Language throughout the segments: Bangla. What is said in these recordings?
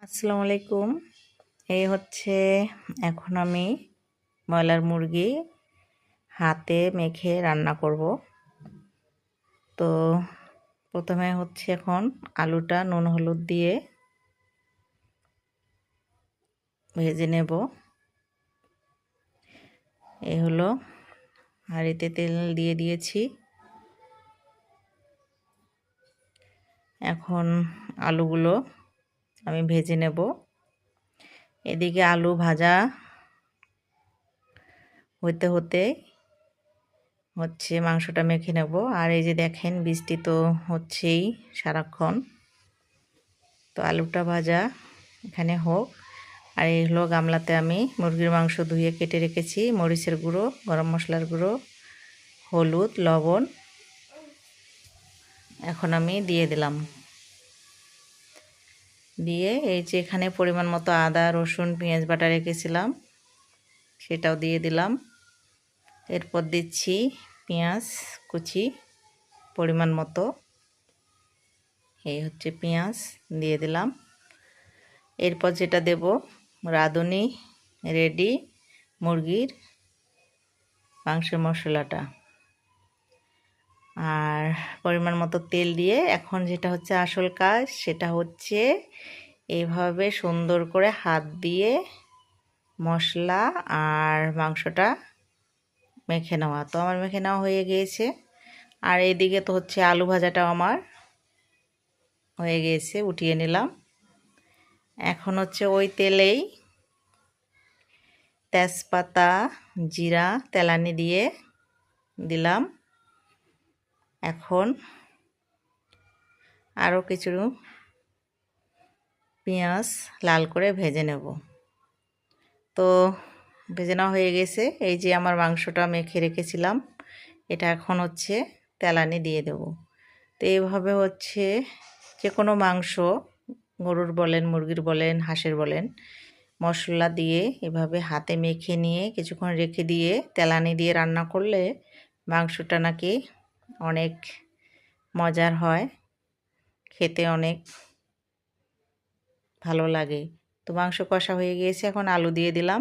আসসালামু আলাইকুম। এই হচ্ছে এখন আমি ব্রয়লার মুরগি হাতে মেখে রান্না করব। তো প্রথমে হচ্ছে এখন আলুটা নুন হলুদ দিয়ে ভেজে নেব। এই হলো হাঁড়িতে তেল দিয়ে দিয়েছি। এখন আলুগুলো আমি ভেজে নেব। এদিকে আলু ভাজা হতে হতে হচ্ছে মাংসটা মেখে নেব। আর এই যে দেখেন বৃষ্টি তো হচ্ছেই সারাক্ষণ। তো আলুটা ভাজা এখানে হোক। আর এই হলো গামলাতে আমি মুরগির মাংস ধুয়ে কেটে রেখেছি। মরিচের গুঁড়ো, গরম মশলার গুঁড়ো, হলুদ, লবণ এখন আমি দিয়ে দিলাম। দিয়ে এই যে এখানে পরিমাণ মতো আদা রসুন পেঁয়াজ বাটা রেখেছিলাম সেটাও দিয়ে দিলাম। এরপর দিচ্ছি পেঁয়াজ কুচি পরিমাণ মতো। এই হচ্ছে পেঁয়াজ দিয়ে দিলাম। এরপর যেটা দেব রাঁধুনি রেডি মুরগির মাংসের মশলাটা, আর পরিমাণ মতো তেল দিয়ে এখন যেটা হচ্ছে আসল কাজ সেটা হচ্ছে এইভাবে সুন্দর করে হাত দিয়ে মশলা আর মাংসটা মেখে নেওয়া। তো আমার মেখে নেওয়া হয়ে গিয়েছে। আর এইদিকে তো হচ্ছে আলু ভাজাটাও আমার হয়ে গিয়েছে, উঠিয়ে নিলাম। এখন হচ্ছে ওই তেলেই তেজপাতা জিরা তেলানি দিয়ে দিলাম। এখন আরও কিছু পেঁয়াজ লাল করে ভেজে নেব। তো ভেজে নেওয়া হয়ে গেছে। এই যে আমার মাংসটা মেখে রেখেছিলাম এটা এখন হচ্ছে তেলানি দিয়ে দেব। তো এইভাবে হচ্ছে যে কোনো মাংস গরুর বলেন মুরগির বলেন হাঁসের বলেন মশলা দিয়ে এভাবে হাতে মেখে নিয়ে কিছুক্ষণ রেখে দিয়ে তেলানি দিয়ে রান্না করলে মাংসটা নাকি অনেক মজার হয়, খেতে অনেক ভালো লাগে। তো মাংস কষা হয়ে গিয়েছে, এখন আলু দিয়ে দিলাম।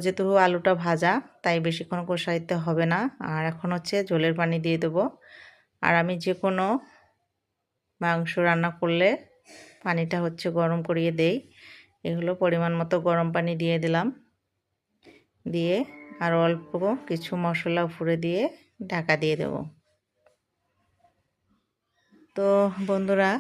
যেহেতু আলুটা ভাজা তাই বেশিক্ষণ কষাইতে হবে না। আর এখন হচ্ছে ঝোলের পানি দিয়ে দেবো। আর আমি যে কোনো মাংস রান্না করলে পানিটা হচ্ছে গরম করিয়ে দেই। এগুলো পরিমাণ মতো গরম পানি দিয়ে দিলাম। দিয়ে আর অল্প কিছু মশলা উপরে দিয়ে ঢাকা দিয়ে দেব। তো বন্ধুরা